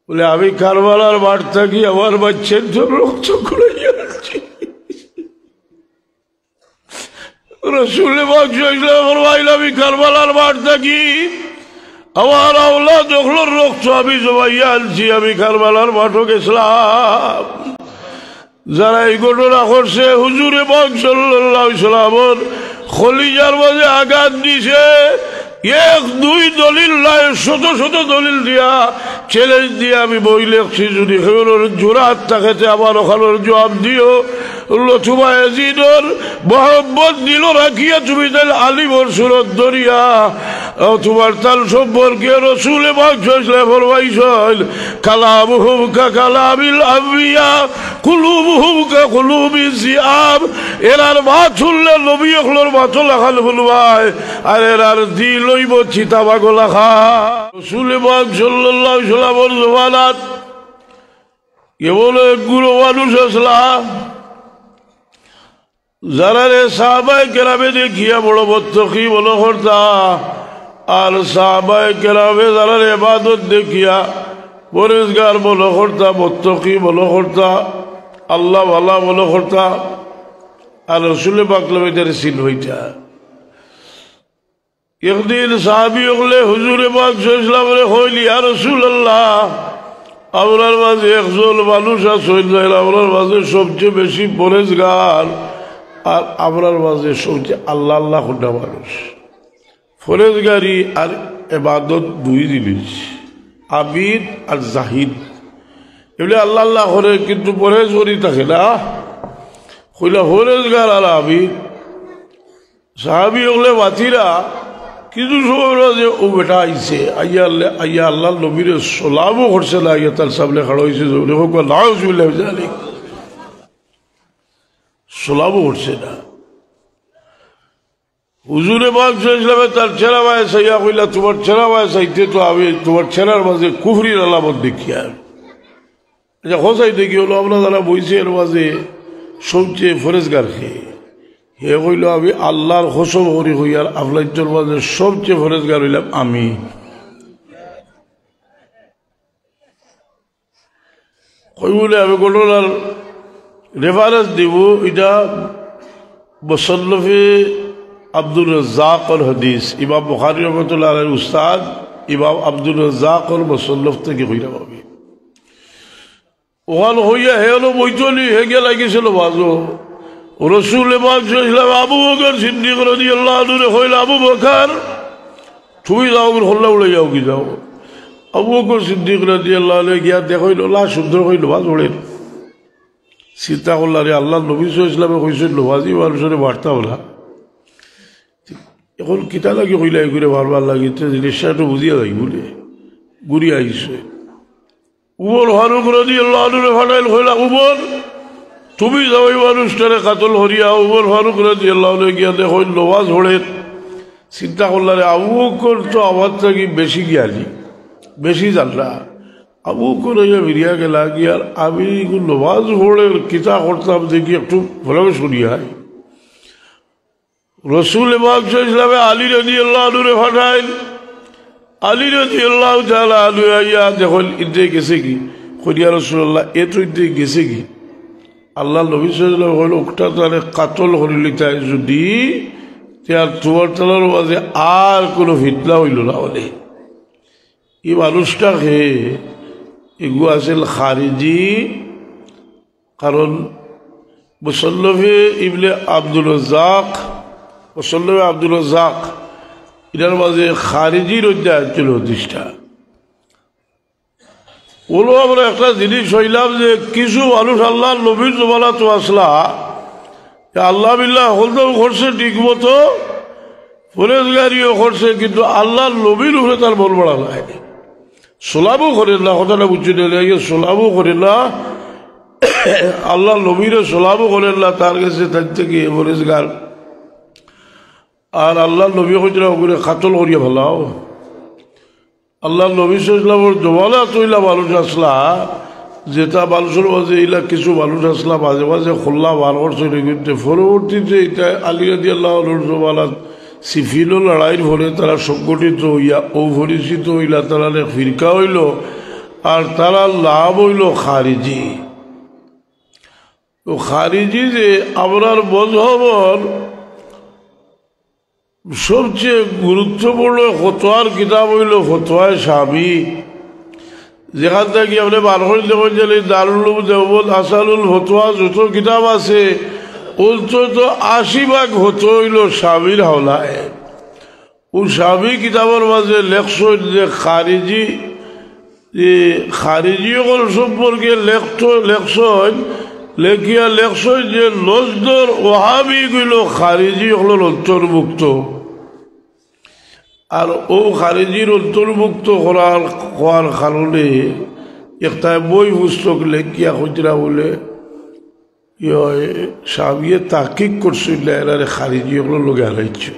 বলে আমি কারবালার মাঠ থাকি আমার বাচ্চার জন্য রক্ত খুলাইয়া রাখছি। রাসূল পাক সাল্লাল্লাহু আলাইহি ওয়াসাল্লাম আমি কারবালার মাঠ থাকি আমার আওলাদ যখন রক্ত আমি জমাইয়া আনছি, আমি কারবালার মাঠও গেছিলাম। যারা এই ঘটনা করছে হুজুরে পাক সাল্লাল্লাহু আলাইহি ওয়াসাল্লামের খলিজার মাঝে আঘাত দিছে। এক দুই দলিল নাই, শত শত দলিল দিয়া চ্যালেঞ্জ দিয়ে আমি বই লেখছি। যদি কেউর জোরাত থাকে আমার ওখানের জবাব দিও। লথুবা এজিদর মোহাম্মদ দিল রাখিয়া তুমি তাই আলিমর সুরত ধরিয়া তোমার তাল সম্পর্কে রসুলে পাক ফরমাইছেন কালামুহুম কা কালামিল আম্বিয়া কুলুবুহুম কা কুলুবিজ জিআব। এরার মাথ শুনলে নবী হলোর মাথ লাখাল ফুলবাই, আর এরার দিল লইব চিতাবাগো লাখা। রসুলে পাক সাল্লাল্লাহু আলাইহি ওয়াসাল্লামের জমানাত এমন এক গুরু মানুষ আসলা যারা রে সাহাবায়ে কেরামে দেখিয়া বড় মুত্তাকি মনে করতা, আর সাহাবায়ে কেরামে যারা ইবাদত দেখিয়া পরেজগার মনে করতা, মুত্তাকি মনে করতা, আল্লাহ ওয়ালা মনে করতা। আর রাসূল পাক এর সিন হইতা। একদিন সাহাবী হলে হুজুরে পাক সাল্লাল্লাহু আলাইহি ওয়াসাল্লাম কইলি ইয়া রাসূলুল্লাহ, আমরার মাঝে একজন মানুষ আছে, আমরার মাঝে সবচেয়ে বেশি পরেজগার আর আমরার মাঝে সবচেয়ে আল্লাহ আল্লাহ খোঁটা মানুষ। ফরেজগারি আর ইবাদত দুই জিনিস, আবিদ আর জাহিদ। এগুলি আল্লাহ আল্লাহ করে কিন্তু পরেজ করি থাকে না। কইলা ফরেজগার আর আবিদ। সাহাবী হলে বাতিরা কিছু সময় যে ও বেটা আইছে আইয়া আল্লাহ নবীরে সোলামও করছে না, আইয়া তার সামনে খাড়া হয়েছে সোলামও করছে না। হুজুরে পাক সাল্লাল্লাহু আলাইহি ওয়াসাল্লাম তার ছেঁড়া ভাই সাইয়া কইলা তোমার ছেঁড়া ভাই চাইতে তো আমি তোমার ছেঁড়ার মাঝে কুফরির আলামত দেখি। আর আচ্ছা হোসাই দেখি হলো আমরা যারা বইছে এর মাঝে সবচেয়ে ফরেজগার খেয়ে হে কইল আমি আল্লাহর কসম করি হই আর আপনার মাঝে সবচেয়ে ফরেজগার হইলাম আমি। কই বলে আমি ঘটনার রেফারেন্স দিব। এটা মুসন্নফে আব্দুর রাজ্জাকর হাদিস, ইমাম বুখারী রাহমাতুল্লাহ আলাইহির উস্তাদ ইমাম আব্দুর রাজ্জাকর মুসন্নফ থেকে কইরা পাবি। ওখান হইয়া হে হলো বইতলি হেগে লাগিয়েছিল বাজো। রসুল পাক সাল্লাল্লাহু আবু বকর সিদ্দিক রাদিয়াল্লাহু আনহু কইলা আবু বকর তুমি যাও হল্লা উড়ে যাও কি যাও। আবু বকর সিদ্দিক রাদিয়াল্লাহু আনহু গিয়া দেখইল লা সুন্দর কইল বাজ ওড়ে চিন্তা করলা রে আল্লাহ নবী সাল্লাল্লাহু আলাইহি ওয়াসাল্লামে কইছিল বাজি মানুষের বার্তা ওলা এখন কিতা লাগে কইলা এই করে বারবার লাগিতে জিনিসটা একটু বুঝিয়া যাই বলে ঘুরি আইছে। উমর ফারুক রাদিয়াল্লাহু আনহু ফাটাইল কইলা উমর তুমি যাও এই মানুষটারে কাতল হরিয়া। উমর ফারুক রাদিয়াল্লাহু আনহু গিয়া দেখইল নমাজ পড়ে। চিন্তা করলা রে আবু বকর তো আমার থেকে বেশি জ্ঞানী বেশি জানলা। আবু বকর বেরিয়া গেলা গিয়ার আমি নমাজ পড়ে কিতা করতাম দেখি একটু ভালো শুনিয়া। রসুল পাক সাল্লাল্লাহু আলাইহি ওয়াসাল্লাম আলী রাদিয়াল্লাহু আনহু ফাটাইল। আলী রাদিয়াল্লাহু তাআলা আনহু আইয়া দেখল ইতে গেছে কি কইয়া রাসূলুল্লাহ এ তো ইতে গেছে কি। আল্লাহ নবী সাল্লাল্লাহু আলাইহি ওয়াসাল্লাম ওটা তারে কাতল করিলি তাই যদি তার তোমার তলার মাঝে আর কোনো ফিতনা হইল না বলে। এই মানুষটাকে এগু আছিল খারিজি, কারণ মুসন্নফে ইবনে আব্দুর রাজ্জাক মুসন্নফে আব্দুর রাজ্জাক এটার মাঝে খারিজির অধ্যায় ছিল হাদিসটা। বলো আমরা একটা জিনিস হইলাম যে কিছু মানুষ আল্লাহ নবীর জমানা তো আসলা আল্লাহ বিল্লাহ হলদম করছে ঠিক মতো ফরেজগারিও করছে, কিন্তু আল্লাহ নবীর উপরে তার বল বাড়া নাই। সোলাবও করেন না, কথাটা বুঝছি না, সোলাবও করেন না আল্লাহ নবীরও সোলাবও করেন না তার কাছে তার থেকে ফরেজগার। আর আল্লাহ নবী হইতে ওগুলো কাতল করিয়া ভালাও। আল্লাহ নবী সাল্লাল্লাহু জমানা তৈলা মানুষ আসলা যেটা মানুষের মাঝে এইলা কিছু মানুষ আসলা মাঝে মাঝে খোল্লা বার করছে কিন্তু পরবর্তীতে এটা আলী রাদিয়াল্লাহু আনহুর জমানাত সিফিলও লড়াইয়ের ফলে তারা সংগঠিত হইয়া অপরিচিত হইলা, তারা ফিরকা হইল। আর তারা লাভ হইল খারিজি। তো খারিজি যে আমরার মযহবর সবচেয়ে গুরুত্বপূর্ণ ফতোয়ার কিতাব হইল ফতোয়ায়ে শাফি, যেখান থেকে আপনি বার করে দেখুন যে দারুল উলুম দেওবন্দ আসানুল ফতোয়া যত কিতাব আছে অন্তত 80% ফতোয়া হইল শাফির হাওলায়। ও শাফি কিতাবের মাঝে লেখছেন যে খারিজি সকল সম্পর্কে লেখছেন যে নজদর ওহাবি গুলো খারিজি সকলের অন্তর্ভুক্ত। আর ও খারিজির অন্তর্ভুক্ত হওয়ার কারণে একটা বই পুস্তক লেখিয়া হইতরা বলে শাফিয়ে তাহকিক করছিল এরারে খারিজি সকলের লোকে হারাইছে।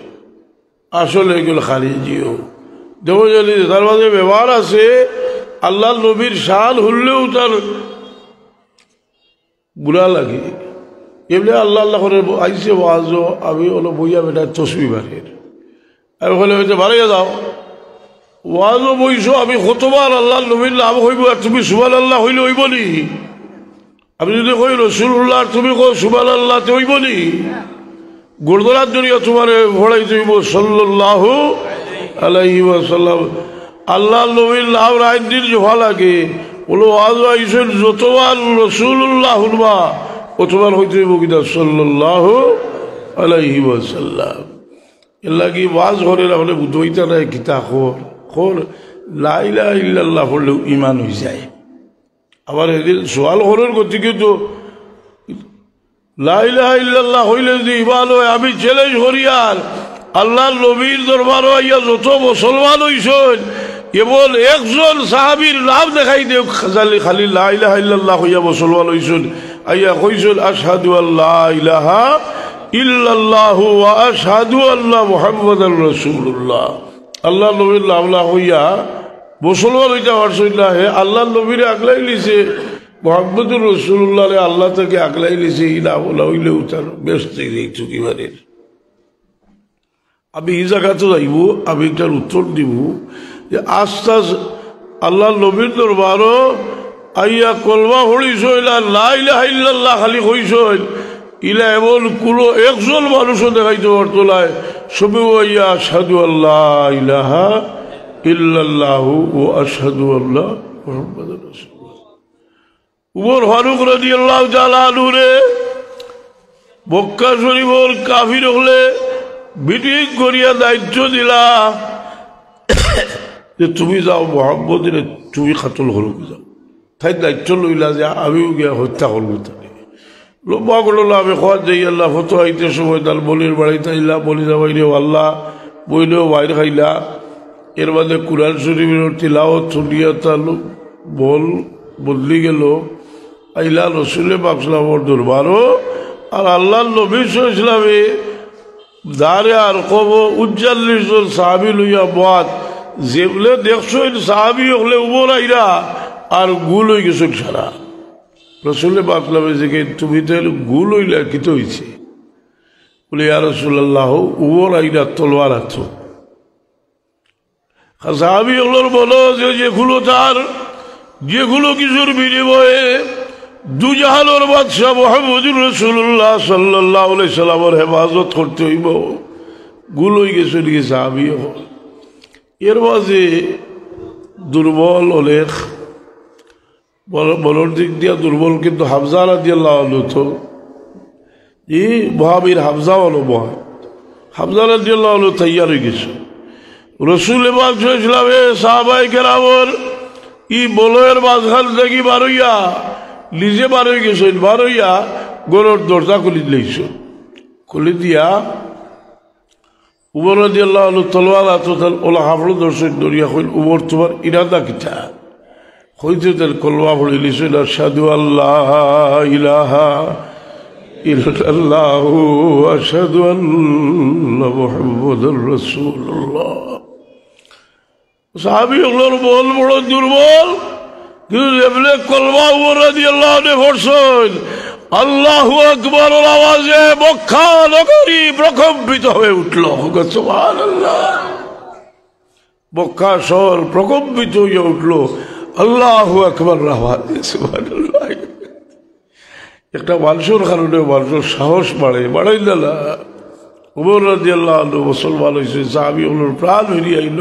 আসলে এগুলো খারিজিও দেখো জানি তার মাঝে ব্যবহার আছে আল্লাহ নবীর শান হলেও তার বুড়া লাগে। এমনি আল্লাহ আল্লাহ করে আইসে ওয়াজও আমি হলো বইয়া বেটা তসবি বাড়ির আমি বলে হয়তো বাড়িয়ে যাও ওয়াজও বইছো আমি কতবার আল্লাহ নবীর নাম হইব আর তুমি সুবহান আল্লাহ হইলে হইব নি? আমি যদি কই রাসূলুল্লাহ তুমি কো সুবহান আল্লাহ তে হইব নি? গুরদরার জন্য তোমার ভরাইতে হইব সাল্লাল্লাহু আলাইহি ওয়াসাল্লাম। আল্লাহ নবীর নাম রায় দিন জোহা লাগে বলো ওয়াজ আইসেন যতবার রাসূলুল্লাহ হুলবা অতবার হইতে হইব কিনা সাল্লাল্লাহু আলাইহি ওয়াসাল্লাম। এর লাগি ওয়াজ করে রাখলে বুঝইতা নাই কিতা খোর লা ইলাহা ইল্লাল্লাহ বললেও ইমান হয়ে যায়। আবার এদিন সোয়াল করার গতিকে তো লা ইলাহা ইল্লাল্লাহ হইলে যদি ইমান হয় আমি চ্যালেঞ্জ করি আর আল্লাহ নবীর দরবার আইয়া যত মুসলমান হইছেন কেবল একজন সাহাবীর নাম দেখাই দেও খালি লা ইলাহা ইল্লাল্লাহ হইয়া মুসলমান হইছেন আইয়া কইছেন আশহাদু আল্লা ইলাহা ইল্লাল্লাহু ওয়া আশহাদু আন্না মুহাম্মাদার রাসূলুল্লাহ। আল্লাহ নবীর নাম না হইয়া মুসলমান হইতে পারছেন না। হে আল্লাহ নবীরে আগলাই লিছে মুহাম্মদুর রাসূলুল্লাহ আল্লাহ থেকে আগলাই লিছে এই নাম হইলেও তার ব্যস্ত চুকিবারের। আমি এই জায়গাতে যাইব আমি একটার উত্তর দিব যে আস্তে আল্লাহ নবীর দরবারও আইয়া কলমা হইছইল আর লা ইলাহা ইল্লাল্লাহ খালি হইছইল ইলা এমন কোনো একজন মানুষও দেখাইতে পারত না। সবে আইয়া আশহাদু আল্লাহ ইলাহা ইল্লাল্লাহু ওয়া আশহাদু আন্না মুহাম্মাদার রাসূলুল্লাহ। উমর ফারুক রাদিয়াল্লাহু তাআলা আনহু রে মক্কা শরীফের কাফির হলে মিটিং করিয়া দায়িত্ব দিলা যে তুমি যাও মুহাম্মদের তুমি কাতল করো যাও তাই দায়িত্ব লইলা যে আমিও গিয়া হত্যা করবো তাকে লম্বা করলো আমি খাওয়া যাই আল্লাহ হতো আইতে সময় তার বলির বাড়িতে আইলা বলি যা বাইরেও আল্লাহ বইলেও বাইরে খাইলা। এর মাঝে কুরআন শরীফের তিলাওয়াত শুনিয়া তার বল বদলি গেল আইলা রসুলে পাক সাল্লাল্লাহু দরবারও আর আল্লাহ নবী সাল্লাল্লাহু আলাইহি ওয়াসাল্লামে দারে আর কব 39 জন সাহাবী লইয়া বাদ যেগুলো দেখছেন সাহাবী হলে উমর আইরা আর গুল হয়ে গেছেন সারা রসুলে পাক সাল্লাল্লাহু আলাইহি ওয়াসাল্লাম তুমি তো গুল হইলা কিত হইছে বলে ইয়া রাসূলুল্লাহ উমর আইরা তলোয়ার হাতো সাহাবী হলোর বলো যেগুলো তার যেগুলো কিছুর বিনিময়ে দুজাহানের বাদশাহ মুহাম্মদুর রাসূলুল্লাহ সাল্লাল্লাহু আলাইহি সাল্লামের হেফাজত করতে হইব গুল হয়ে গেছে দিকে সাহাবী হল। এর মাঝে দুর্বল অনেক বলর দিক দিয়া দুর্বল কিন্তু হামজা রাদিয়াল্লাহু আনহু তো বহাবির হামজা হলো হামজা রাদিয়াল্লাহু আনহু তৈয়ার হয়ে গেছে। রসুল পাক সাল্লাল্লাহু আলাইহি ওয়াসাল্লাম সাহাবায়ে কেরামের ই বলয়ের মাঝখান থেকে বারইয়া নিজে বার হয়ে গেছেন বার হইয়া গরুর দরজা খুলি দিলেছ খুলি দিয়া উমর রাদিয়াল্লাহু আনহু তলোয়ার হাততাল ওলা হাফড় দর্শন দরিয়া কইল উমর তোমার ইরাদা কিতা হইতে তার কলমা পড়ে লিছেন আশহাদু আল্লাহ ইলাহা ইল্লাল্লাহু ওয়া আশহাদু আন্না মুহাম্মাদার রাসূলুল্লাহ। সাহাবী হলোর বল বড় দুর্বল কিন্তু কলমা উমর রাদিয়াল্লাহু আনহু পড়ছেন আল্লাহু আকবার আওয়াজে মক্কা নগরী প্রকম্পিত হয়ে উঠল। সুবহানাল্লাহ মক্কা শহর প্রকম্পিত হয়ে উঠল আল্লাহু আকবার রাহমান সুবহানাল্লাহ। একটা মানুষের কারণে মানুষের সাহস বাড়াই না। ওমর রাদিয়াল্লাহু আনহু মুসলমান হয়েছে, সাহাবী হলোর প্রাণ হইয়া আইল,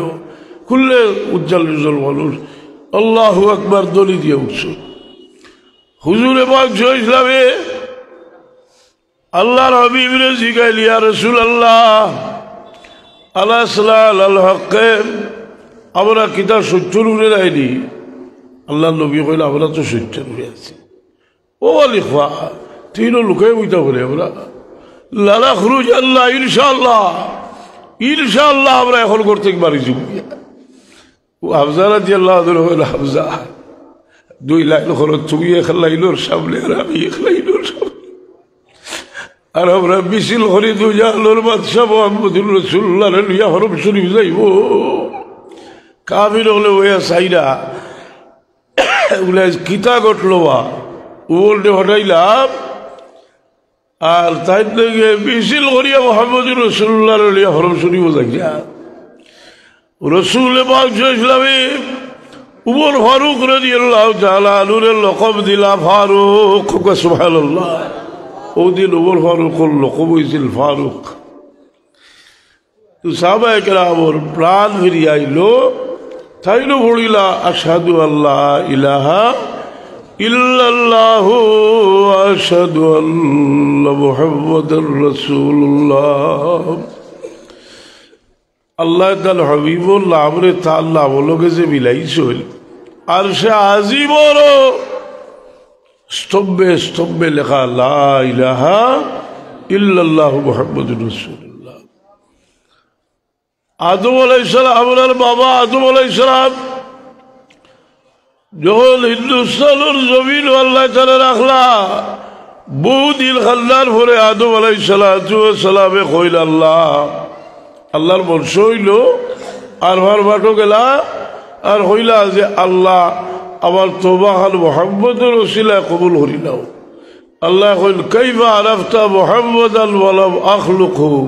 খুললে উজ্জ্বল উজ্জ্বল মানুষ আল্লাহু আকবার দলি দিয়ে উঠছ। হুজুরে পাক ইসলামে আল্লাহর হাবিবরে জিগাইল, ইয়া রাসূলুল্লাহ আলা সালাল আল হকে, আমরা কিতা সত্যর উড়ে যায়নি? আল্লাহ নবী কইল, আমরা তো সত্যের উড়ে আছি। ও লিখা তিনও লোকে বইতা বলে আমরা লালা খুরুজ আল্লাহ ইনশাআল্লাহ ইনশাআল্লাহ আমরা এখন করতে পারি। ও হাফজা রাদিয়াল্লাহু আনহু হইল, হাফজা 2 লাইন হলো, তুমি এক লাইনের সামনে আর আমি এক লাইনের সামনে, আর আমরা মিছিল করি দুজাহানের বাদশা মুহাম্মদুর রাসূলুল্লাহ লিয়া হরম শরীফ যাইব। কাফির হলে ওয়া সাইরা উলাই কিতা ঘটলো বা উল্টে হটাইলাম, আর তাই থেকে মিছিল করিয়া মুহাম্মদুর রাসূলুল্লাহ লিয়া হরম শরীফ যাইয়া রসুল পাক ইসলামে উমর ফারুক রাদিয়াল্লাহু তাআলা আনহুর লকব দিলা ফারুক। সুবহানাল্লাহ। ওদিন উমর ফারুকের লকব হয়েছিল ফারুক। তো সাহাবায়ে কেরামের প্রাণ ফিরিয়া আইল, তাইলো বলিলা আশহাদু আল্লা ইলাহা ইল্লাল্লাহু ওয়া আশহাদু আন্না মুহাম্মাদার রাসূলুল্লাহ। আল্লাহ তাল হাবিবুল নামরে তার নামলোকে যে মিলাইছিল, আর সে আজিবর স্তম্ভে স্তম্ভে লেখা লা ইলাহা ইল্লাল্লাহু মুহাম্মাদুর রাসূলুল্লাহ। আদম আলাইহিস সালাম, আপনার বাবা আদম আলাইহিস সালাম যখন হিন্দুস্তানের জমিন আল্লাহ তাআলা রাখলা, বহুদিন খান্নার পরে আদম আলাইহিস সালামে কইল আল্লাহ, আল্লাহর বর্ষ হইল আর ভার ভাটো গেলা আর হইলা যে আল্লাহ আমার তওবা খান মুহাম্মদের ওসিলায় কবুল করি নাও। আল্লাহ কইল কাইফা আরাফতা মুহাম্মাদান ওয়া লাম আখলুকহু,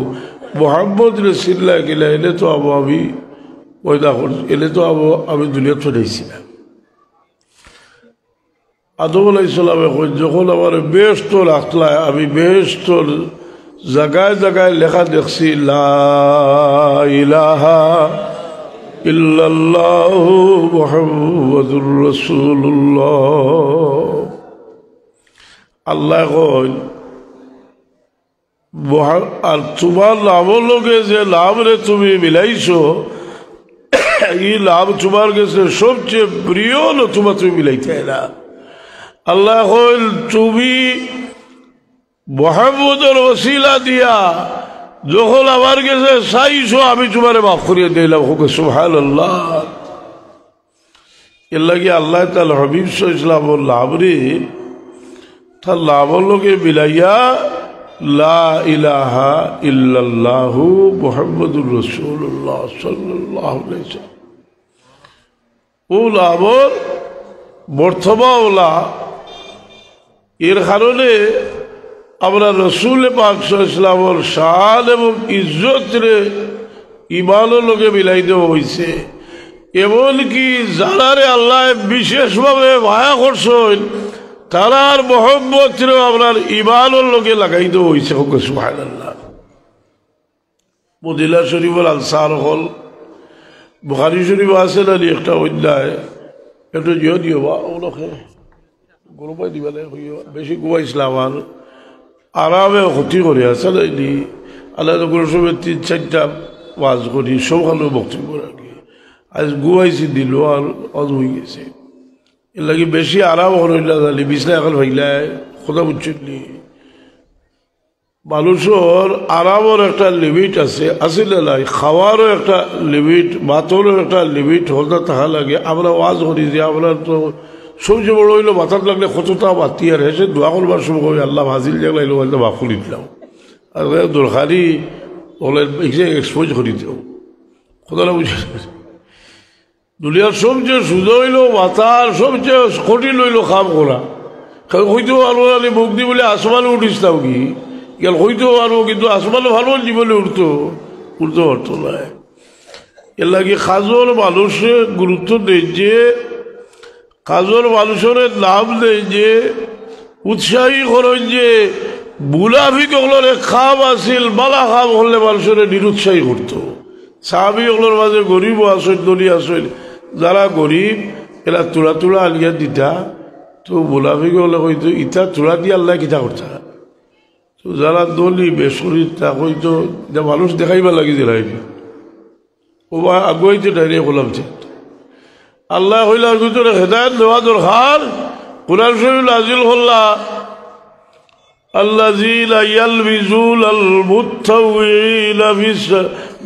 মুহাম্মদ রাসূলুল্লাহ গেলা এলে তো আমি পয়দা করছি, এলে তো আমি দুনিয়া ছড়াইছিলাম। আদম আলাইহিস সালামে কই যখন আমার বেহেশত রাখলা, আমি বেহেশতর জায়গায় জায়গায় লেখা দেখছি লা ইলাহা ইল্লাল্লাহু মুহাম্মাদুর রাসূলুল্লাহ। আল্লাহ কইল আর তোমার নামের লগে যে নাম রে তুমি মিলাইছো, এই নাম তোমার কাছে সবচেয়ে প্রিয় তোমার তুমি মিলাইতে না। আল্লাহ কইল তুমি মুহাম্মদের ওসিলা দিয়া যখন আমার কাছে চাইছো, আমি তোমারে মাফ করিয়ে দিলাম। সুবহানাল্লাহ। এর লাগে আল্লাহ তাআলা হাবিব সাল্লাল্লাহু আলাইহি লাভরে তার লাভর লোকে বিলাইয়া লা ইলাহা ইল্লাল্লাহু মুহাম্মাদুর রাসূলুল্লাহ সাল্লাল্লাহু আলাইহি ওয়াসাল্লাম। ও লাভর মর্তবা ওলা, এর কারণে আমরা রসুল পাক সাল্লাল্লাহু শান এবং ইজ্জত রে ইমানের লোকে মিলাই দেওয়া হয়েছে। এমনকি যারারে আল্লাহ বিশেষভাবে মায়া করছেন, তারার মোহাম্মত রে আপনার ইমানের লোকে লাগাই দেওয়া হয়েছে। সুবহানাল্লাহ। মদিনা শরীফের আনসার হল, বুখারী শরীফ আছে না একটা অধ্যায়, একটু জিও দিও বা ওগুলোকে গরুপাই দিবা বেশি গুয়াইছিলাম আর আরামে ক্ষতি করে আছে নাইনি। আল্লাহ কোনো সময় 3-4টা ওয়াজ করি, সবখানে বক্তব্য রাখি। আজ গুয়াইছি দিল আর অজ হয়ে গেছে। এর লাগে বেশি আরাম হইলা জানি বিছনা এখন ভাইলায় কথা বুঝছিলি। মানুষের আরামের একটা লিমিট আছে, আসলে নাই। খাওয়ারও একটা লিমিট, ভাতেরও একটা লিমিট হতে থাকা লাগে। আমরা ওয়াজ করি যে আমরা তো সবচেয়ে বড় হইলো মাথার লাগলে কতটা বাতি আর হেসে দোয়া করবার সময় আল্লাহ হাজির জাগলাইলো হয়তো মাফ করে দিলাম। আর দরকারি হলে এক্সপোজ করে দেও কথাটা বুঝে। দুনিয়ার সবচেয়ে সুযোগ হইল মাথার সবচেয়ে কঠিন হইল কাম করা। হয়তো আরো মুখ দি বলে আসমানে উঠিসতাম কি গেল, হয়তো আরো কিন্তু আসমানে ভালো জীবনে উঠতে পারতো না। এর লাগে কাজল মানুষে গুরুত্ব দেয় যে কাজর মানুষের নাম দেয় যে উৎসাহী করেন যে বুলাফি কগলরে খাম আসিল বালা খাম হলে মানুষের নিরুৎসাহী করতো। সাহাবি ওগুলোর মাঝে গরিবও আসল দলি আসল, যারা গরিব এরা তোড়া তোড়া আলিয়া দিতা, তো বুলাফি গলে হয়তো ইটা তোড়া দিয়ে আল্লাহ কিতা করতা। তো যারা দলি বেসরি তা হয়তো যা মানুষ দেখাইবা লাগি দিলাই ও বা আগুয়াইতে ডাইরিয়া গোলাম ঠিক আল্লাহ হইলার ভিতরে হেদায়ত দেওয়া দরকার। কুরআন শরীফ নাযিল হল্লা الذين يلمزون المتطوعين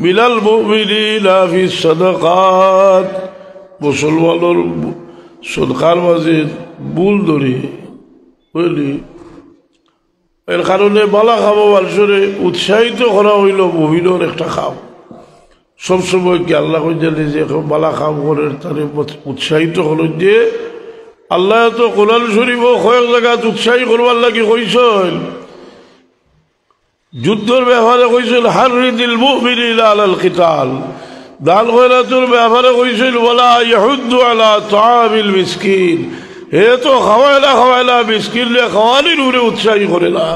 من المؤمنين في الصدقات মুসলমানের সদকার মাঝে ভুল ধরে বুঝলি, এর কারণে বালা খাবো মানুষরে উৎসাহিত করা হইল মুমিনের একটা খাম। সবসময় কি আল্লাহ জানে যে বালা খাম করে তার উৎসাহিত করেন যে আল্লাহ তো কোরআন শরীফ কয়েক জায়গায় উৎসাহী করবার লাগি কইছেন। যুদ্ধের ব্যাপারে কইছেন হাররিদিল মুমিনিনা আলাল কিতাল, দান খয়রাতের ব্যাপারে কইছেন ওয়ালা ইয়াহুদ্দু আলা তাআমিল মিসকিন, হে তো খাওয়াইলা মিসকিনরে খাওয়ানির উপরে উৎসাহী করে না।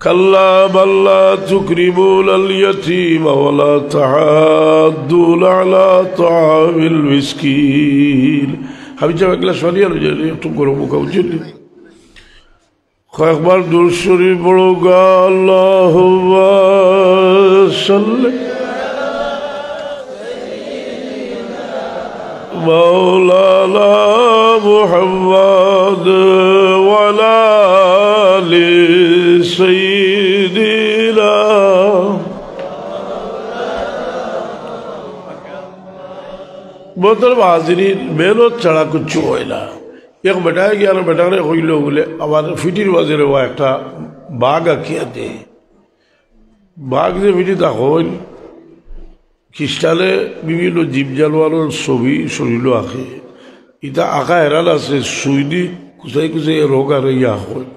কাল্লা বাল্লা তুকরিমুনাল ইয়াতীমা ওয়ালা তাহাদ্দুনা আলা তাআমিল মিসকিন। আমি যা একলা সরিয়ে লো যাই একটু গরম মুখা উচিত কয়েকবার দুরূদ শরীফ পড়ো গা। আল্লাহুম্মা সাল্লি মাওলানা মুহাম্মদ ওয়া আলা আলি সাইয়্যিদিনা मोहतरम हाज़रीन, मेहनत छाड़ा कुछ হয় না। एक बेटा गया बेटा ने হইল বলে আমার ফিটির বাজারে ও একটা বাঘ আঁকিয়া দে, বাঘ যে ফিটি তা হইল খ্রিস্টানে বিভিন্ন জীব জানোয়ারের ছবি শরীর আঁকে, ইটা আঁকা হেরান আছে সুইদি কুচাই কুচাই রোগ আর ইয়া হয়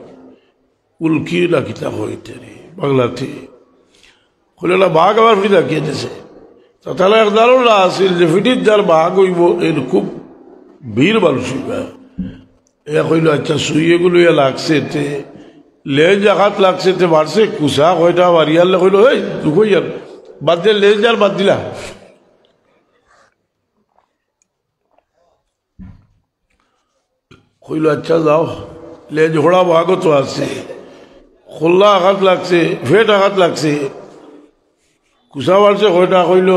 উল্কি না কিতা হয় ইত্যাদি বাংলাতে হইল না বাঘ আবার ফিটি আঁকিয়ে দিয়েছে। তাহলে এক ধারণা আসিল যে ফিটির যার বাঘ হইব এর খুব ভিড় মানুষ হইবা। এ কইল আচ্ছা সুইয়েগুলো ইয়া লাগছে তে লেজ আঘাত লাগছে তে মারছে কুসা কয়টা মারিয়ালে কইল এই দুঃখ ইয়ার বাদ দিয়ে লেজ আর বাদ দিলা। কইল আচ্ছা যাও, লেজ ঘোড়া বাঘও তো আছে, খোল্লা আঘাত লাগছে, ফেট আঘাত লাগছে, কুসা মারছে কয়টা কইল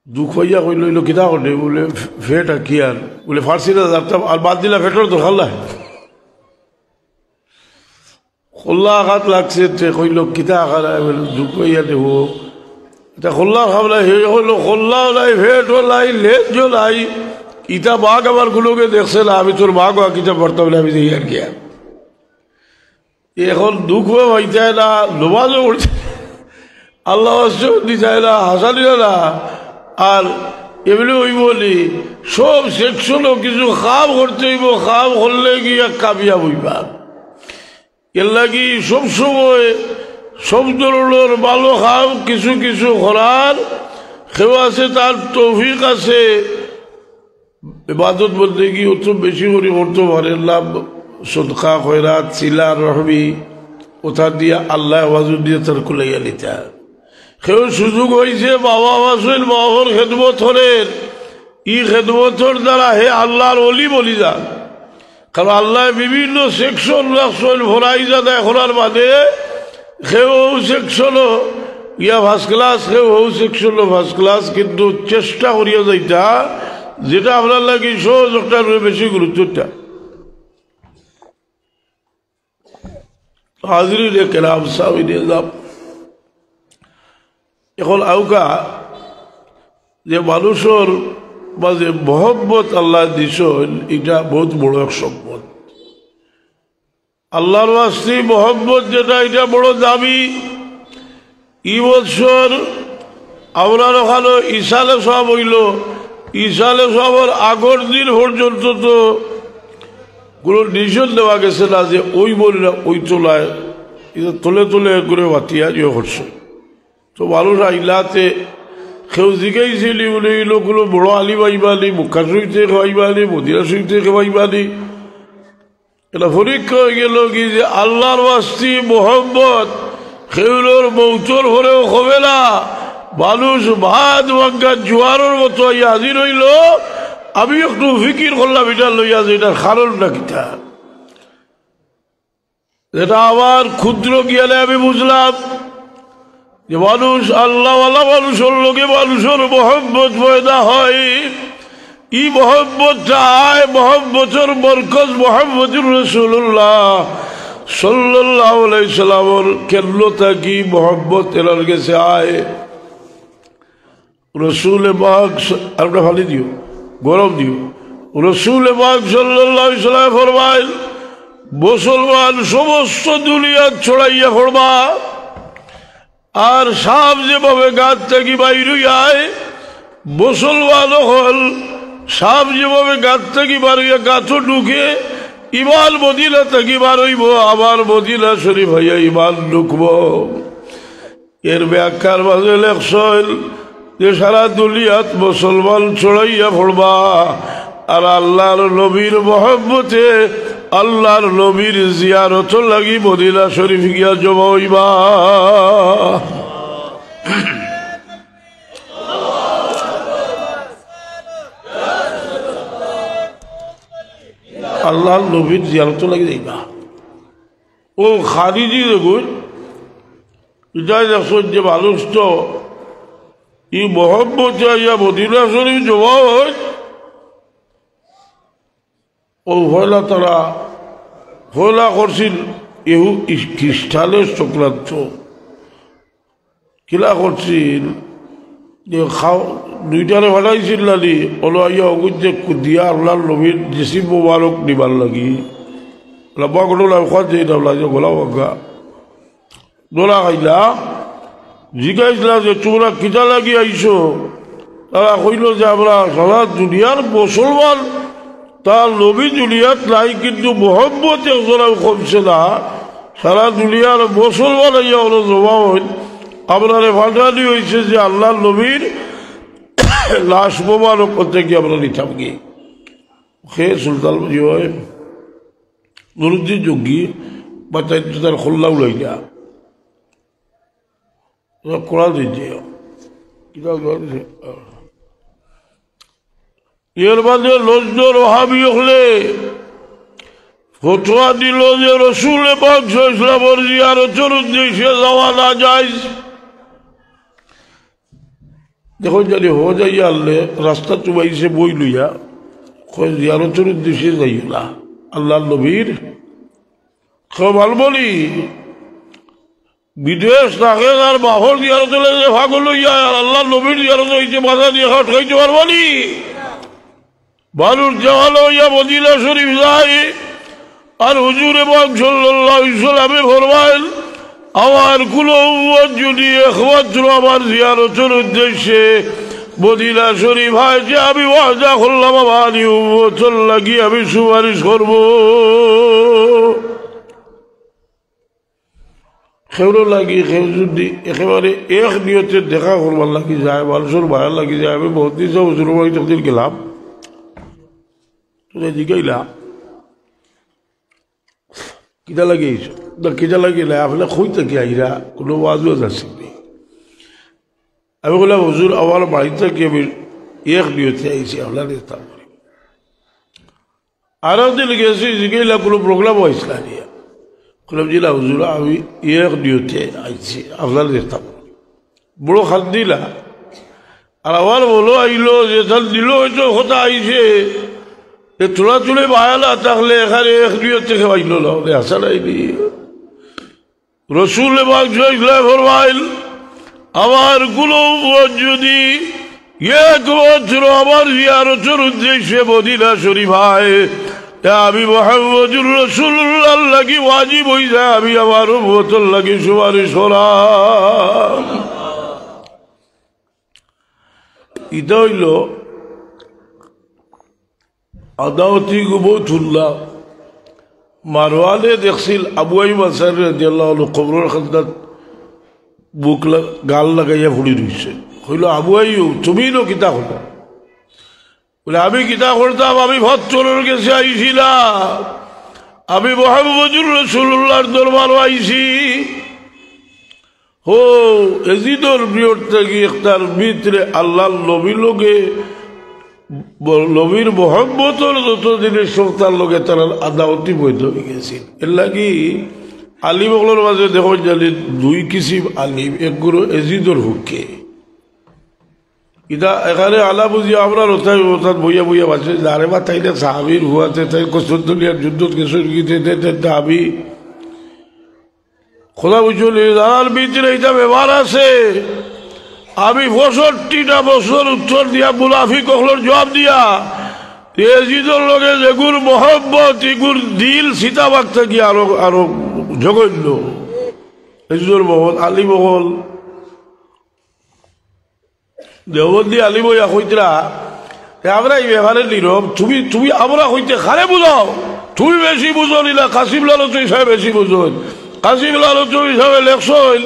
দুঃখ হইয়া কইল হইল কিতা করে বলে ফেট কি আর বলে ফার্সি না যাতাম আর বাদ দিলা ফেটর তো খাল্লা খোল্লা আঘাত লাগছে কইল কিতা আঘাত দুঃখ হইয়া দেব এটা খোল্লা খাবলা হে হইল খোল্লাও নাই ফেটও নাই লেজও নাই। ইটা বাঘ আমার গুলোকে দেখছে না, আমি তোর বাঘ কিতা পড়তাম না, আমি দেখি আর কি আর এখন দুঃখ হইতায় না, নমাজও উঠছে আল্লাহ দিতায় না, হাসানি না। আর এমনি হইব নি সব সেকশনও কিছু খাম করতে হইব, খাম করলে গিয়া কামিয়াব হইবা। এর লাগি সবসময় সব ধরনের ভালো খাম কিছু কিছু করার কেউ আছে, তার তৌফিক আছে, ইবাদত বলতে কি অত বেশি করে করতে পারে না, সদকা খয়রাত সিলা রহমি ওথা দিয়া আল্লাহ ওয়াজু দিয়ে তার কুলাইয়া নিতা। কেউ সুযোগ হয়েছে বাবা আসল বাবার খেদমতরের ই খেদমতর দ্বারা হে আল্লাহর অলি বলি যান, কারণ আল্লাহ বিভিন্ন সেকশন রাখছেন ভরাই যাদা এখনার বাদে কেউ সেকশনও ইয়া ফার্স্ট ক্লাস, কেউ সেকশনও ফার্স্ট ক্লাস, কিন্তু চেষ্টা করিয়া যাইতা যেটা আপনার লাগে সহজ একটা বেশি গুরুত্বটা। হাজির কেরাম সাহিনে যাব এখন আউকা যে মানুষের মাঝে মহব্বত আল্লাহ দিছেন, এটা বহুত বড় এক সম্পদ। আল্লাহর ওয়াস্তে মহব্বত যেটা এটা বড় দামি। ই বছর আমরা ওখানে ইসালে সব হইল, ইসালে সবার আগর দিন পর্যন্ত তো কোনো ডিসিশন দেওয়া গেছে না যে ওই বলি না ওই তোলায় তোলে তোলে করে বাতিয়া ইয়ে করছে। তো মানুষ আইলাতে সেও জিকাইছিলি বলে এই লোকগুলো বড় আলি পাইবানি, মুখা শরীফতে খাইবানি, মদিনা শরীফতে খাইবানি। এটা পরীক্ষা হয়ে গেল কি যে আল্লাহর ওয়াস্তি মোহাম্মদ সেগুলোর মৌতর হলেও হবে না। মানুষ ভাত ভাঙ্গা জোয়ারের মতো হাজির হইল। আমি একটু ফিকির করলাম এটা লইয়া যে এটার কারণটা কিটা, এটা আমার ক্ষুদ্র জ্ঞানে আমি বুঝলাম যে মানুষ আল্লাহওয়ালা মানুষের লোকে মানুষের মোহাম্মত পয়দা হয়। ই মোহাম্মতটা আয় মোহাম্মতের বরকত মোহাম্মদুর রাসূলুল্লাহ সাল্লাল্লাহু আলাইহি সাল্লামের কেল্লতা কি মোহাম্মত এর কাছে আয়। রসুল পাক আমরা ফালি দিও গরম দিও। রসুল পাক সাল্লাল্লাহু আলাইহি সাল্লাম ফরমায় মুসলমান সমস্ত দুনিয়া ছড়াইয়া পড়বা, আর সাপ যেভাবে গাছ থেকে বাইরে আয় মুসলমান হল সাপ যেভাবে গাছ থেকে বাড়িয়া গাছও ঢুকে ইমান মদিনা থেকে বারইব, আবার মদিনা শরীফ হইয়া ইমান ঢুকব। এর ব্যাখ্যার মাঝে লেখছেন যে সারা দুনিয়াত মুসলমান ছড়াইয়া পড়বা, আর আল্লাহর নবীর মহব্বতে আল্লাহর নবীর জিয়ারত লাগি মদিনা শরীফ গিয়া জমা হইবা। আল্লাহর নবীর জিয়ারত লাগি যাইবা। ও খারিজি দেখুন এটাই দেখছেন যে মানুষ তো ই মোহাম্মতে আইয়া মদিনা শরীফ জমা হয়। ও হয়লা তারা হয়লা করছিল এহু খ্রিস্টানের চক্রান্ত কিলা করছিল যে দুইটারে ভাড়াইছিল নানি ওলো আইয়া অগুজে দিয়া আল্লাহর নবীর জেসি মোবারক নিবার লাগি লম্বা ঘটনা খাওয়া যাই না গোলা বাঙ্গা দোলা খাইলা জিজ্ঞাসা যে তোমরা কিতা লাগি আইসো। তারা কইল যে আমরা সারা দুনিয়ার মুসলমান তার নবী দুনিয়াত নাই, কিন্তু মোহাম্মদ একজন কমছে না। সারা দুনিয়ার মুসলমান আইয়া ওরা জমা হইল। আপনার ফাটানি হয়েছে যে আল্লাহর নবীর লাশ মোবারক করতে গিয়ে আমরা নিতাম গিয়ে সে সুলতান হয় নুরুদ্দিন জঙ্গি বা তার খোল্লাও লইলা কোরআন দিচ্ছে এর বাদে লজর ওহাবি হলে ফতোয়া দিল যে রসুল পাক ইসলামের জিয়ারতের উদ্দেশ্যে যাওয়া না যায়। দেখুন জানি হো যাইয়া আনলে রাস্তা চুবাইছে বই লইয়া জিয়ারতের উদ্দেশ্যে যাইও না। আল্লাহ নবীর ভাল বলি বিদেশ থাকে আর বাহর জিয়ারত ভাগল লইয়া আর আল্লাহ নবীর জিয়ারত হইতে বাধা দিয়ে খাইতে পারবনি। বালুর জওয়াল হইয়া মদিনা শরীফ যায় আর হুজুরে পাক সাল্লাল্লাহু আলাইহি সাল্লামে ফরমাইল আমার কুল উম্মত যদি একমাত্র আমার জিয়ারতের উদ্দেশ্যে মদিনা শরীফ হয় যে আমি ওয়াদা করলাম আমার উম্মতের লাগি আমি সুপারিশ করব। সেগুলো লাগি সেও যদি একেবারে এক নিয়তে দেখা করবার লাগি যায় মানুষের ভাড়া লাগি যায়। আমি বহুত দিন হুজুর বাড়ি তখন গেলাম তোদের জিগাইলা কিতা লাগে এইসব না কিতা লাগিলে আপনার কই থেকে আইরা কোনো ওয়াজও যাচ্ছি। আমি বললাম হুজুর আমার বাড়ি থেকে আমি এক নিয়তে আইছি আপনার ইস্তাম করি। আরও দিন গেছি জিগাইলা কোনো প্রোগ্রাম হয়েছিল না বললাম জিলা হুজুর আমি এক নিয়তে আইছি আপনার ইস্তাম করি। বড় খাদ দিলা আর আমার বলো আইলো যে তার দিল হয়তো কথা আইছে তোলা তুলে বায়ালা থাকলে এখানে এক নিয়ত থেকে বাইল না আসা নাইনি। রসুল ফরমাইল আমার গুলো যদি একমাত্র আমার জিয়ারতের উদ্দেশ্যে মদিনা শরীফ হয় আমি মুহাম্মদুর রাসূলুল্লাহ লাগি ওয়াজিব হই যায় আমি আমার উম্মতের লাগি সুপারিশ করাম। এটা হইল আদাওয়াতি গুবতুল্লাহ মারওয়ানে দেখছিল আবু আইয়ুব আনসারী রাদিয়াল্লাহু আনহু কবরের খান্দাত বুক গাল লাগাইয়া ফুড়ি রইছে। হইল আবু আইয়ুব তুমি নো কিতা করতা বলে আমি কিতা করতাম আমি ভদ্রলোর কাছে আইছিলাম আমি মুহাম্মদুর রাসূলুল্লাহর দরবারে আইছি ও এজিদর বিয়রটা কি একটার ভিতরে আল্লাহর নবী লোকে নবীর মোহাম্মতর যত জিনিস তার লোকে তারা আদাওতি বৈধ হয়ে গেছিল এর লাগি আলিম ওগুলোর মাঝে দেখো জানি দুই কিসিম আলিম এক গুরু এজিদর হুককে ইদা এখানে আলা বুঝি আমরা ওথায় ওথায় বইয়া বইয়া বাঁচে যারে বা তাইলে সাহাবির হুয়াতে তাই কসুদ্দুলিয়ার যুদ্ধ কেশর গীতে আমি খোদা বুঝল যার ভিতরে এটা ব্যবহার আছে আমি ৬৫টা বছর উত্তর দিয়া মুনাফিক ওগুলোর জবাব দিয়া এজিদর লোকে যেগুর মোহাম্মত এগুর দিল সীতাবাগ থেকে আরো আরো জঘন্য এজিদর মোহাম্মদ আলী মহল দেওবন্দি আলী বইয়া কইতরা আমরা এই ব্যাপারে নীরব তুমি তুমি আমরা হইতে খারে বুঝাও তুমি বেশি বুঝো নিলা কাসিম লালচ হিসাবে বেশি বুঝোন কাসিম লালচ হিসাবে লেখছইল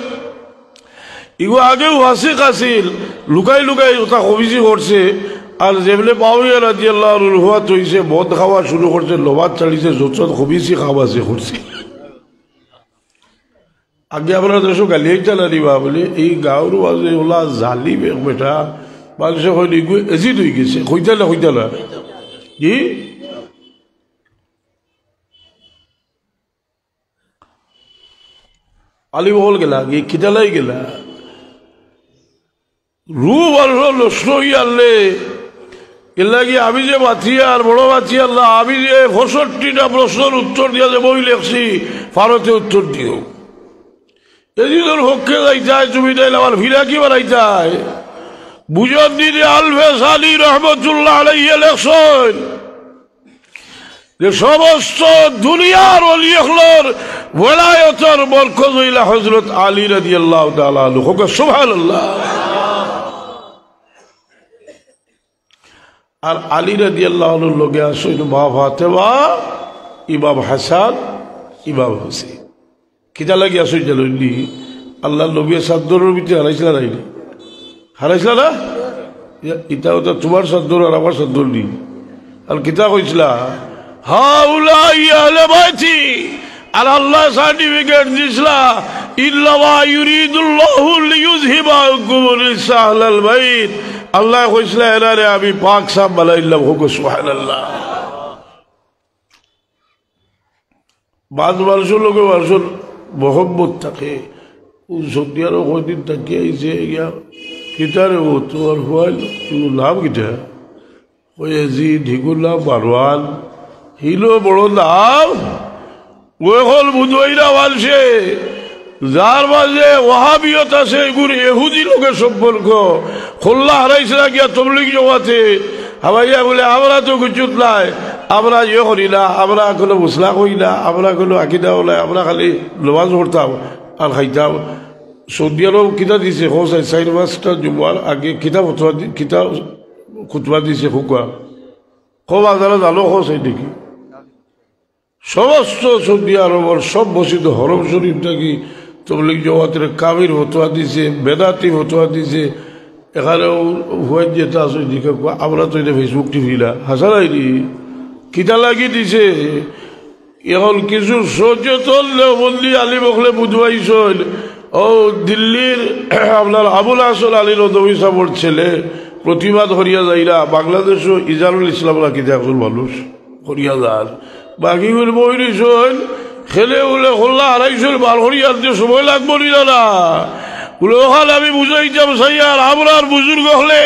ইগো আগেও হাসিক আছিল লুকাই লুকাই ওটা কবিজি করছে আর যেমনি পাওয়া রাদিয়াল্লাহু আনহু রুহাত হইছে মদ খাওয়া শুরু করছে লোভাত চালিয়েছে যত কবিজি খাওয়াছে করছে আগে আমরা দেশো গালিয়াই চালানিবা বলে এই গাঁৱৰ মাঝে ওলা জালিম এক বেটা মানুষ হয়নি এজিদ হয়ে গেছে হইতালা হইতালা কি আলিমহল গেলা গিয়ে খিতালাই গেলা রু বাড়ল নষ্ট হয়ে আনলে এর লাগে আমি যে বাথিয়ার বড় বাথিয়ার না আমি যে ৬৫টা প্রশ্নের উত্তর দিয়া যে বই লেখছি ভারতে উত্তর দিও এদিন হককে যাইতায় তুমি তাইলে আমার ভিড়া কি বানাইতায় বুঝন দিদি আলফেস আলী রহমতুল্লাহ আলাইহি লেখছেন যে সমস্ত দুনিয়ার ওলিয়গুলোর ওলায়তের বরকত হইলা হযরত আলী রাদিয়াল্লাহু তাআলা আনহু সুবহানাল্লাহ আর আলী রাদিয়াল্লাহু আনহুর লগে আসইল মা ফাতেমা ইমাম হাসান ইমাম হুসাইন কিতা লাগি আসই জানি আল্লাহ নবী সাদ্দরের ভিতরে হারাইছিল না হারাইছিল না ইটা তো তোমার সাদ্দর আর আমার সাদ্দর নি আর কিতা কইছিলা হাউলাই আহলে বাইতি আর আল্লাহ সার্টিফিকেট দিছলা ইল্লা ইউরিদুল্লাহু লিইয়ুযহিবা আনকুম রিজসা আহলাল বাইত আল্লাহ কইছিলা এরারে আমি পাক সাব বানাইলাম হুকু সুবহানাল্লাহ বাদ মানুষের লোকে মানুষের মোহাম্মত থাকে সত্যিয়ারও কয়দিন তাকিয়ে আইছে গিয়া কিতারে ও তোমার হওয়াল নাম কিটা ওই জি ঢিকুলা বারওয়ান হিলো বড় নাম ওই হল বুধবাইরা মানছে যার মাঝে ওয়াহাবিয়ত আছে এগুলো এহুদি লোকের সম্পর্ক খোল্লা হারাইছে না গিয়া তবলিগ জমাতে হাবাইয়া বলে আমরা তো কিছু নাই আমরা ইয়ে করি না আমরা কোনো মুসলা করি না আমরা কোনো আকিদাও নাই আমরা খালি নামাজ পড়তাম আর খাইতাম সৌদি আরব কিতা দিছে হোস 4-5টা জুমার আগে কিতাব কিতাব খুতবা দিছে খুকা খুব আদালত আলো হোস দেখি সমস্ত সৌদি আরবের সব বসিত হরম শরীফ থাকি তবলিগ জমাতের কাবির ফতোয়া দিছে বেদাতি ফতোয়া দিছে এখানেও হুয়াই যেটা আছে দিকে আমরা তো এটা ফেসবুক টিভি না হাসানাইনি কিতা লাগি দিছে এখন কিছু সচেতন বন্দি আলী বকলে বুধবাইছিল ও দিল্লির আপনার আবুল হাসান আলী নদভী সাহর ছেলে প্রতিবাদ হরিয়া যাইরা বাংলাদেশও ইজারুল ইসলাম রাখি একজন মানুষ হরিয়া যার বাকিগুলো বই নিছল খেলে উলে হল্লা হারাইছিল বার হরিয়ার যে সময় লাগবো না ওখানে আমি বুঝাইতাম সাইয়ার আমরার বুজুর্গ হলে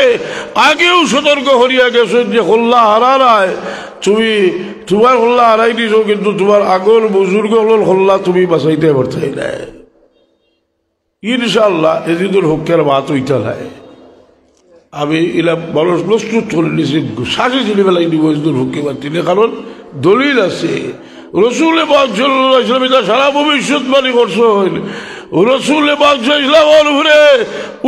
আগেও সতর্ক হরিয়া গেছেন যে হল্লা হারায় তুমি তোমার হল্লা হারাই দিছ কিন্তু তোমার আগর বুজুর্গ হল হল্লা তুমি বাঁচাইতে পারতাই না ইনশাল্লাহ এদিনের হকের বাত ওইটা নাই আমি এলা মানুষ প্রস্তুত করে নিয়েছি শ্বাসে ছেলে বেলাই নিব এদিনের হকে বাড়তি কারণ দলিল আছে রসুল পাক সাল্লাল্লাহু আলাইহি ওয়াসাল্লাম সারা ভবিষ্যৎবাণী করছেন রসুল পাক সাল্লাল্লাহু আলাইহি ওয়াসাল্লাম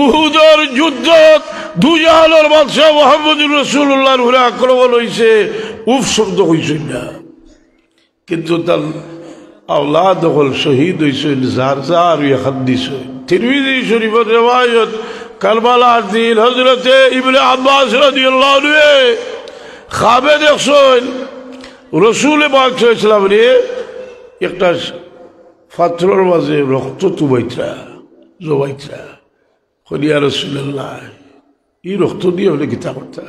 উহুদের যুদ্ধত দুজাহানের বাদশাহ মুহাম্মদুর রাসূলুল্লাহর উপরে আক্রমণ হইছে উফ শব্দ হইছেন না কিন্তু তার আওলাদ হল শহীদ হইছেন যার যার হাদিস তিরমিজি শরীফের রিওয়ায়াত কারবালার দিন হযরতে ইবনে আব্বাস রাদিয়াল্লাহু আনহু খাবে দেখছেন রাসূল পাক সাল্লাল্লাহু আলাইহি ওয়াসাল্লাম রে একটা পাথরের মাঝে রক্ত তুবাইতরা জবাইতরা কই ইয়া রাসূলুল্লাহ এই রক্ত দিয়ে বলে কিতা করতা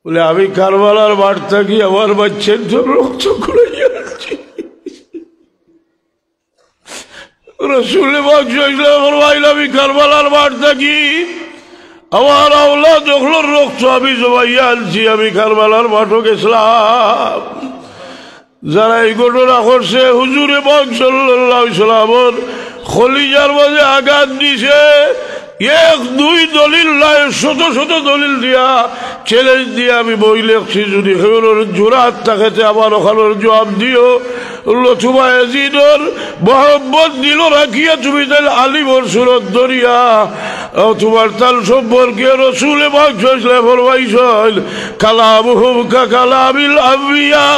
বলে আমি কারবালার মাঠ থাকি আমার বাচ্চার জন্য রক্ত খুঁড়ে রাখছি রাসূল পাক সাল্লাল্লাহু আলাইহি ওয়াসাল্লাম আমি কারবালার মাঠ থাকি আমার আওলাদ যখন রক্ত আমি জবাইয়া আনছি আমি কারবালার মাঠে গেছিলাম যারা এই ঘটনা করছে হুজুরে পাক সাল্লাল্লাহু আলাইহি ওয়াসাল্লামের খলিজার মাঝে আঘাত দিছে এক দুই দলিল নাই শত শত দলিল দিয়া চ্যালেঞ্জ দিয়ে আমি বই লেখছি যদি জোরাত থাকে আমার ওখানের জবাব দিও লতুবা ইয়াজিদর মোহাম্মদ দিল রাখিয়া তুমি তাই আলিমর সুরত দরিয়া তোমার তাল সম্পর্কে রাসূল পাক সাল্লাল্লাহু ফরমাইছেন কালামুহুম কা কালামিল আম্বিয়া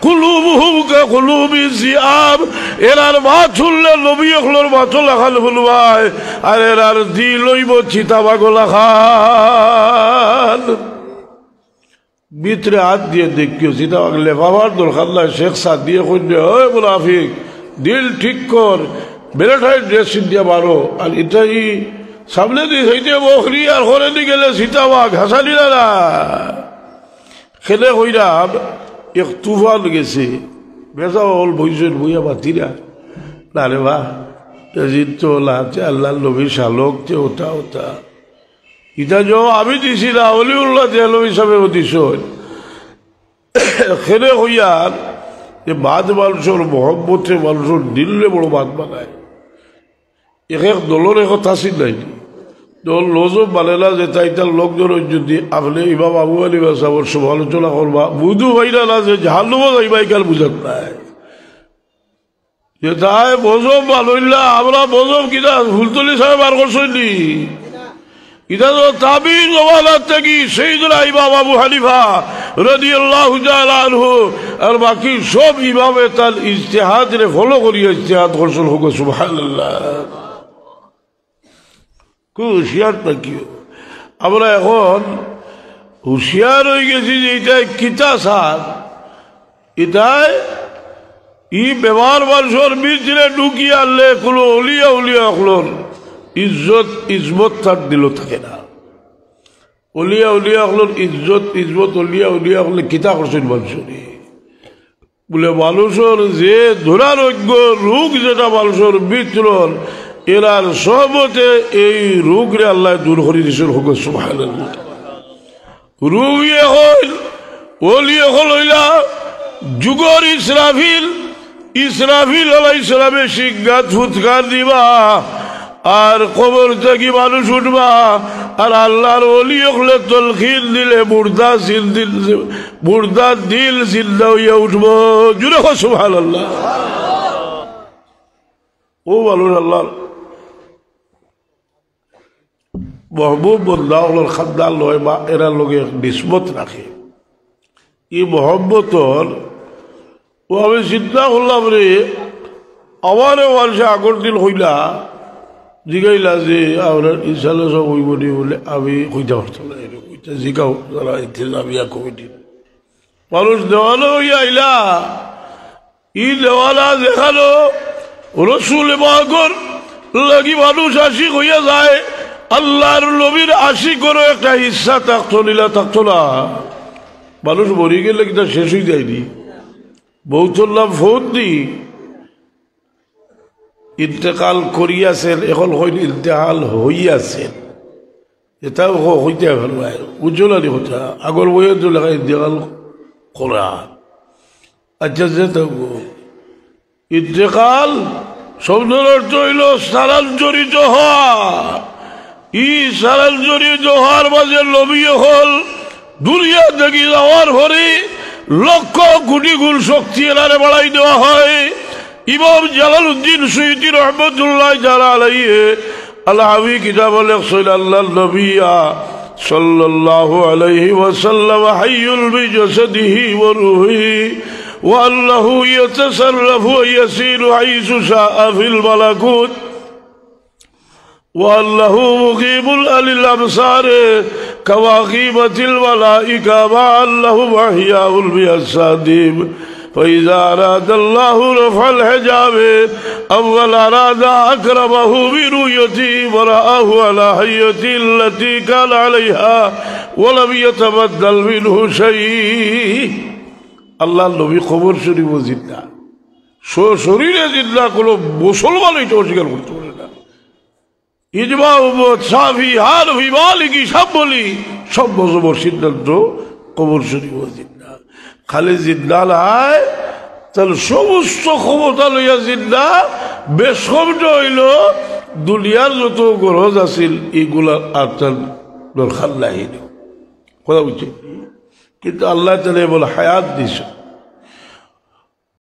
কুলুবুহুম কা কুলুবিজ জিআব এরার মাথ শুনলে নবী হলোর মাথা লাখাল ফুলবাই আর এরার দিল লইব চিতাবাগলা খান ভিতরে হাত দিয়ে দেখিও চিতাবাগ লেফাবার দরকার নাই শেখ সাদ দিয়ে কইলে ওই মুনাফিক দিল ঠিক কর বেড়াটাই ড্রেসিং দিয়ে মারো আর এটাই সামনে দিয়ে সেইতে বকরি আর ঘরে দিয়ে গেলে চিতাবাগ হাসানি না খেলে কইরাম এক তুফান গেছে বেজা হল বইছেন বইয়া বাতিরা না রে বা আল্লাহ নবী শালক ওটা ওটা ইটা যে আমি দিছি না অলিউল্লাহ তেহলম হিসাবে দিস খেলে হইয়ার যে বাদ মানুষের মহব্বতে মানুষের দিল্লে বড় বাদ বানায় এক দলের কথা আসিল নাই দল লজব মানে না যে তাই তার লোকজন যদি আপনি ইমাম আবু হানিফা সাহেবের সমালোচনা করবা বুধু ভাইরা না যে জাহান্নামে যাইবা একাল বুঝাত নাই যে তাই বজব ভালোইলা আমরা বজব কিনা ফুলতলি সাহেব আর করছি এটা তো তাবির জমানার থেকে সাইয়েদনা ইমাম আবু হানিফা রাদিয়াল্লাহু তাআলা আনহু আর বাকি সব ইমামে তার ইজতিহাদরে ফলো করিয়া ইজতিহাদ করছেন হোক সুবহানাল্লাহ খুব হুঁশিয়ার থাকিও আমরা এখন হুঁশিয়ার হয়ে গেছি যে এটাই কিতা সার এটাই ই ব্যবহার মানুষের ভিতরে ঢুকিয়ে আনলে কোনো অলিয়া উলিয়া হলোর ইজ্জত ইজমত তার দিল থাকে না অলিয়া উলিয়া হলোর ইজ্জত ইজমত অলিয়া উলিয়া হলে কিতা করছেন মানুষের বলে মানুষের যে দুরারোগ্য রোগ যেটা মানুষের ভিতর এরার সহমতে এই রোগরে আল্লাহ দূর করে দিয়েছেন হোক সুবহানাল্লাহ রোগী হল অলিয়া হল হইলা যুগর ইসরাফিল ইসরাফিল আলাইহিস সালামের শিজ্ঞাত ফুৎকার দিবা আর কবর থেকে মানুষ উঠবা আর আল্লাহর ওলি হলে তলখিন দিলে মুর্দার দিল জিন্দা হইয়া উঠব জুড়ে সুবহানাল্লাহ ও মানুষ আল্লাহর মহবুব বন্দা হলোর খাদ্দার লয় বা এরা লোকে নিসবত রাখে এই মহব্বতর ও আমি চিন্তা করলাম রে আমারও মানুষে আগর দিন হইলা জিগাইলা যে আপনার ইনশাল্লাহ সব হইব নি বলে আমি হইতে পারতাম না ওইটা জিগাও যারা ইন্তেজামিয়া কমিটি মানুষ দেওয়ানো হইয়া আইলা ই দেওয়ালা দেখালো রসুল বাগর লাগি মানুষ আশিক হইয়া যায় আল্লাহর নবীর আশিকেরও একটা হিস্সা থাকতো লীলা থাকতো না মানুষ মরি গেলে কিনা শেষ হয়ে যায়নি বৌতর নাম ফোন দি ইন্তেকাল করিয়াছেন এখন হইল ইন্তেকাল হইয়াছেন এটাও হইতে ভালো হয় উজ্জ্বলানি কথা আগর বইয়ের তো লেখা ইন্তেকাল করা আচ্ছা যে ইন্তেকাল শব্দের অর্থ হইল স্থানান্তরিত হওয়া ই স্থানান্তরিত হওয়ার মাঝে নবী হল দুনিয়া থেকে যাওয়ার পরে লক্ষ কোটি গুণ শক্তি এনারে বাড়াই দেওয়া হয় ইমাম জালালউদ্দিন সুয়ুতী রহমতুল্লাহ আলাইহি আল-হাবি কিতাব লেখছেন আল্লাহর নবী সাল্লাল্লাহু আলাইহি ওয়াসাল্লাম হাইয়ুল বিজাসদিহি ওয়া রূহিহি ওয়া আল্লাহু ইয়াতাসাররাফু ওয়া ইয়াসিরু হাইসু শাআ ফিল মালাকুত والله مقيم للأبصار كواقيمة الملائكة مع اللهم أحياء بأجسادهم فإذا أراد الله رفع الحجاب أول أراد أكرمه برؤيته ورآه على هيئته التي كان عليها ولم يتبدل منه شيء الله নবী খবর শরীফ জিন্দা শরীরে জিন্দা কোনো মুসলমান এটা অস্বীকার করতে পারে না ইজমা উম্মত শাফি হানফি মালিকি সব বলি সব মজহবের সিদ্ধান্ত কবর শরীফ জিন্দা খালি জিন্দা নাই তাহলে সমস্ত ক্ষমতা লইয়া জিন্দা বেশ কমটা হইল দুনিয়ার যত গরজ আছিল এগুলা আর তার দরকার নাই কথা বুঝছে কিন্তু আল্লাহ তাআলা বলে হায়াত দিছে